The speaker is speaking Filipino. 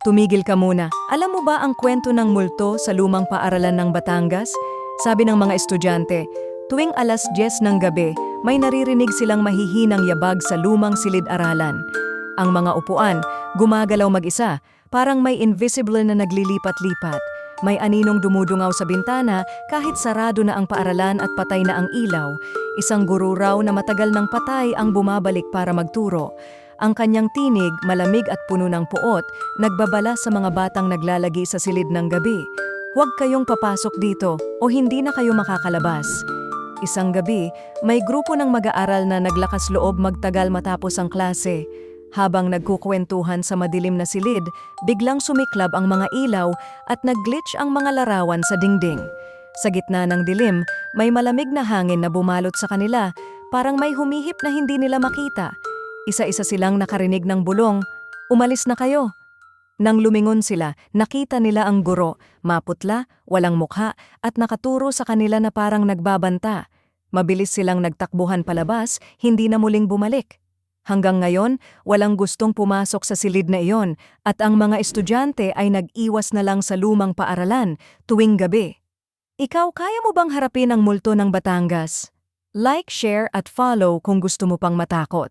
Tumigil ka muna. Alam mo ba ang kwento ng multo sa lumang paaralan ng Batangas? Sabi ng mga estudyante, tuwing alas 10 ng gabi, may naririnig silang mahihinang yabag sa lumang silid-aralan. Ang mga upuan, gumagalaw mag-isa, parang may invisible na naglilipat-lipat. May aninong dumudungaw sa bintana kahit sarado na ang paaralan at patay na ang ilaw. Isang guro raw na matagal ng patay ang bumabalik para magturo. Ang kanyang tinig, malamig at puno ng puot, nagbabala sa mga batang naglalagi sa silid ng gabi. Huwag kayong papasok dito o hindi na kayo makakalabas. Isang gabi, may grupo ng mag-aaral na naglakas loob magtagal matapos ang klase. Habang nagkukwentuhan sa madilim na silid, biglang sumiklab ang mga ilaw at nag-glitch ang mga larawan sa dingding. Sa gitna ng dilim, may malamig na hangin na bumalot sa kanila, parang may humihip na hindi nila makita. Isa-isa silang nakarinig ng bulong, "Umalis na kayo." Nang lumingon sila, nakita nila ang guro, maputla, walang mukha at nakaturo sa kanila na parang nagbabanta. Mabilis silang nagtakbuhan palabas, hindi na muling bumalik. Hanggang ngayon, walang gustong pumasok sa silid na iyon at ang mga estudyante ay nag-iwas na lang sa lumang paaralan tuwing gabi. Ikaw, kaya mo bang harapin ang multo ng Batangas? Like, share at follow kung gusto mo pang matakot.